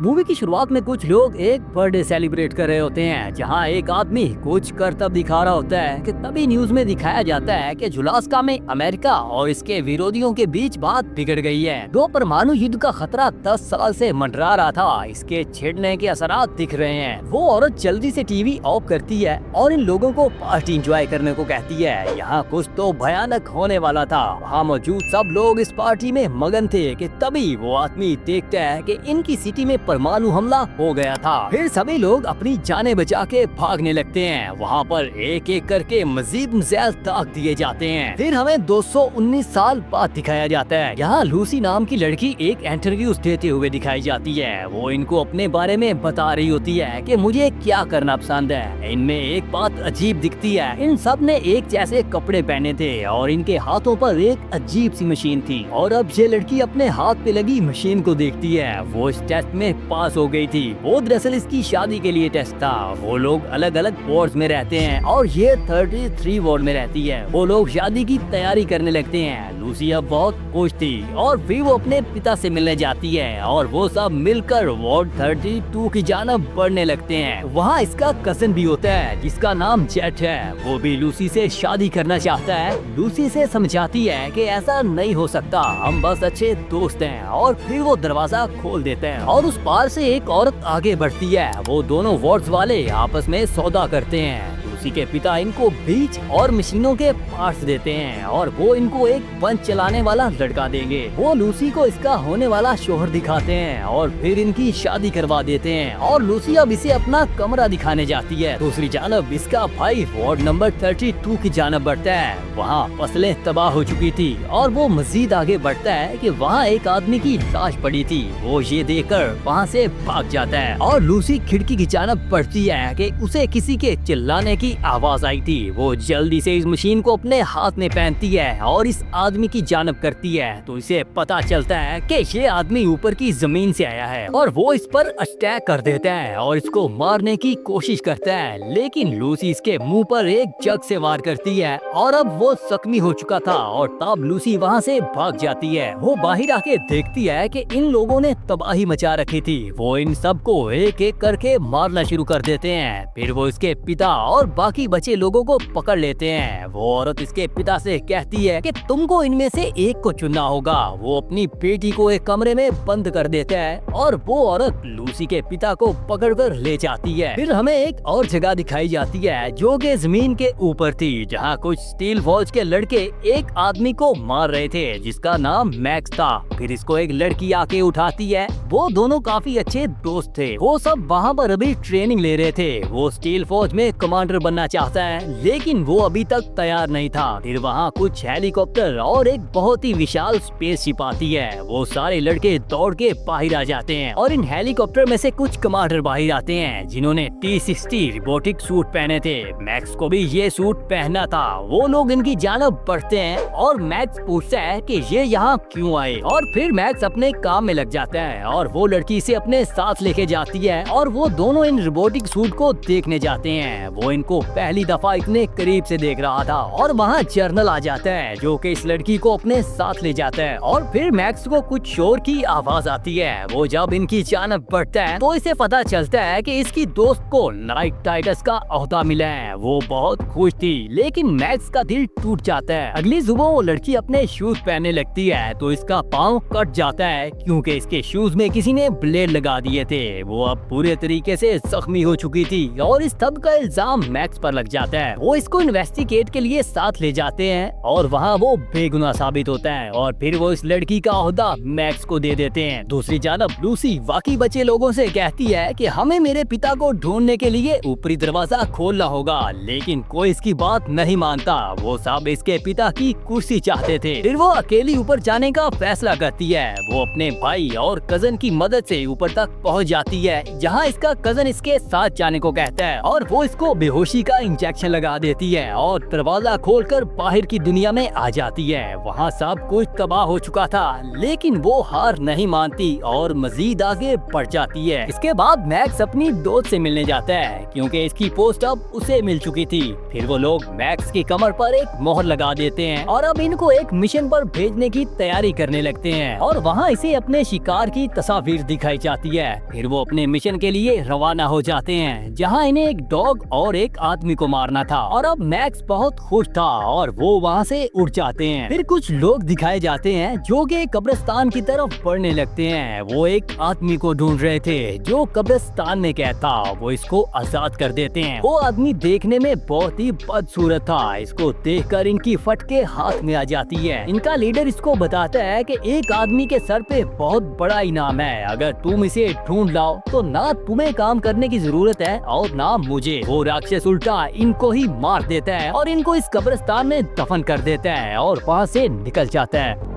Movie की शुरुआत में कुछ लोग एक बर्थडे सेलिब्रेट कर रहे होते हैं, जहां एक आदमी कुछ करतब दिखा रहा होता है कि तभी न्यूज में दिखाया जाता है कि जुलास्का में अमेरिका और इसके विरोधियों के बीच बात बिगड़ गई है। दो परमाणु युद्ध का खतरा 10 साल से मंडरा रहा था, इसके छिड़ने के असरात दिख रहे हैं। वो औरत जल्दी से टीवी ऑफ करती है और इन लोगों को पार्टी एंजॉय करने को कहती है। यहाँ कुछ तो भयानक होने वाला था। वहाँ मौजूद सब लोग इस पार्टी में मगन थे कि तभी वो आदमी देखता है कि इनकी सिटी में परमाणु हमला हो गया था। फिर सभी लोग अपनी जानें बचा के भागने लगते हैं। वहाँ पर एक एक करके मजीद मिसाइल ताक दिए जाते हैं। फिर हमें 219 साल बाद दिखाया जाता है। यहाँ लूसी नाम की लड़की एक इंटरव्यू देते हुए दिखाई जाती है। वो इनको अपने बारे में बता रही होती है कि मुझे क्या करना पसंद है। इनमें एक बात अजीब दिखती है, इन सब ने एक जैसे कपड़े पहने थे और इनके हाथों पर एक अजीब सी मशीन थी। और अब ये लड़की अपने हाथ पे लगी मशीन को देखती है। वो इस टेस्ट में पास हो गई थी। वो दरअसल इसकी शादी के लिए टेस्ट था। वो लोग अलग अलग वार्ड में रहते हैं और ये 33 वार्ड में रहती है। वो लोग शादी की तैयारी करने लगते हैं। लूसी अब बहुत खुश थी और फिर वो अपने पिता से मिलने जाती है और वो सब मिलकर वार्ड 32 की जानब बढ़ने लगते हैं। वहाँ इसका कजन भी होता है जिसका नाम जेट है। वो भी लूसी से शादी करना चाहता है। लूसी से समझाती है कि ऐसा नहीं हो सकता, हम बस अच्छे दोस्त हैं। और फिर वो दरवाजा खोल देते हैं और उस पार से एक औरत आगे बढ़ती है। वो दोनों वार्ड्स वाले आपस में सौदा करते हैं। लूसी के पिता इनको बीज और मशीनों के पार्ट्स देते हैं और वो इनको एक बंच चलाने वाला लड़का देंगे। वो लूसी को इसका होने वाला शोहर दिखाते हैं और फिर इनकी शादी करवा देते हैं। और लूसी अब इसे अपना कमरा दिखाने जाती है। दूसरी जानब इसका भाई वार्ड नंबर 32 की जानब बढ़ता है। वहाँ फसलें तबाह हो चुकी थी और वो मजीद आगे बढ़ता है कि वहाँ एक आदमी की लाश पड़ी थी। वो ये देखकर वहाँ से भाग जाता है और लूसी खिड़की की जानब बढ़ती है कि उसे किसी के चिल्लाने की आवाज आई थी। वो जल्दी से इस मशीन को अपने हाथ में पहनती है और इस आदमी की जानब करती है तो इसे पता चलता है कि ये आदमी ऊपर की जमीन से आया है और वो इस पर अटैक कर देता है और इसको मारने की कोशिश करता है। लेकिन लूसी इसके मुंह पर एक जग से वार करती है और अब वो जख्मी हो चुका था और तब लूसी वहाँ से भाग जाती है। वो बाहर आके देखती है कि इन लोगों ने तबाही मचा रखी थी। वो इन सबको एक एक करके मारना शुरू कर देते हैं। फिर वो इसके पिता और बाकी बचे लोगों को पकड़ लेते हैं। वो औरत इसके पिता से कहती है कि तुमको इनमें से एक को चुनना होगा। वो अपनी बेटी को एक कमरे में बंद कर देता है और वो औरत लूसी के पिता को पकड़कर ले जाती है। फिर हमें एक और जगह दिखाई जाती है जो कि जमीन के ऊपर थी, जहाँ कुछ स्टील फौज के लड़के एक आदमी को मार रहे थे जिसका नाम मैक्स था। फिर इसको एक लड़की आके उठाती है। वो दोनों काफी अच्छे दोस्त थे। वो सब वहाँ पर अभी ट्रेनिंग ले रहे थे। वो स्टील फौज में कमांडर बनना चाहता है लेकिन वो अभी तक तैयार नहीं था। फिर वहाँ कुछ हेलीकॉप्टर और एक बहुत ही विशाल स्पेसशिप आती है। वो सारे लड़के दौड़ के बाहर आ जाते हैं और इन हेलीकॉप्टर में से कुछ कमांडर बाहर आते हैं जिन्होंने T-60 रोबोटिक सूट पहने थे। मैक्स को भी ये सूट पहनना था। वो लोग इनकी जानब बढ़ते हैं और मैक्स पूछता है कि ये यहाँ क्यों आए और फिर मैक्स अपने काम में लग जाता है और वो लड़की इसे अपने साथ लेके जाती है और वो दोनों इन रोबोटिक सूट को देखने जाते हैं। वो इनको पहली दफा इतने करीब से देख रहा था और वहाँ जर्नल आ जाता है जो कि इस लड़की को अपने साथ ले जाता है। और फिर मैक्स को कुछ शोर की आवाज आती है। वो जब इनकी जानब बढ़ता है तो इसे पता चलता है कि इसकी दोस्त को नाइट टाइटस का ओहदा मिला है। वो बहुत खुश थी लेकिन मैक्स का दिल टूट जाता है। अगली सुबह वो लड़की अपने शूज पहनने लगती है तो इसका पाँव कट जाता है क्योंकि इसके शूज में किसी ने ब्लेड लगा दिए थे। वो अब पूरे तरीके से जख्मी हो चुकी थी और इस सब का इल्जाम मैक्स पर लग जाता है। वो इसको इन्वेस्टिगेट के लिए साथ ले जाते हैं और वहाँ वो बेगुनाह साबित होता है और फिर वो इस लड़की का ओहदा मैक्स को दे देते हैं। दूसरी जानब लूसी बाकी बचे लोगों से कहती है कि हमें मेरे पिता को ढूंढने के लिए ऊपरी दरवाजा खोलना होगा, लेकिन कोई इसकी बात नहीं मानता। वो सब इसके पिता की कुर्सी चाहते थे। फिर वो अकेली ऊपर जाने का फैसला करती है। वो अपने भाई और कजन की मदद से ऊपर तक पहुंच जाती है जहां इसका कजन इसके साथ जाने को कहता है और वो इसको बेहोशी खुशी का इंजेक्शन लगा देती है और दरवाजा खोलकर बाहर की दुनिया में आ जाती है। वहाँ सब कुछ तबाह हो चुका था, लेकिन वो हार नहीं मानती और मजीद आगे बढ़ जाती है। इसके बाद मैक्स अपनी दोस्त से मिलने जाता है, क्योंकि इसकी पोस्ट अब उसे मिल चुकी थी। फिर वो लोग मैक्स की कमर पर एक मोहर लगा देते हैं और अब इनको एक मिशन पर भेजने की तैयारी करने लगते हैं और वहाँ इसे अपने शिकार की तस्वीर दिखाई जाती है। फिर वो अपने मिशन के लिए रवाना हो जाते हैं, जहाँ इन्हें एक डॉग और एक आदमी को मारना था। और अब मैक्स बहुत खुश था और वो वहाँ से उड़ जाते हैं। फिर कुछ लोग दिखाए जाते हैं जो कि कब्रिस्तान की तरफ बढ़ने लगते हैं। वो एक आदमी को ढूंढ रहे थे जो कब्रिस्तान में कैद था। वो इसको आजाद कर देते हैं। वो आदमी देखने में बहुत ही बदसूरत था। इसको देखकर इनकी फटके हाथ में आ जाती है। इनका लीडर इसको बताता है कि एक आदमी के सर पे बहुत बड़ा इनाम है, अगर तुम इसे ढूंढ लाओ तो ना तुम्हें काम करने की जरूरत है और ना मुझे। वो राक्षस उल्टा इनको ही मार देता है और इनको इस कब्रिस्तान में दफन कर देता है और वहाँ से निकल जाता है।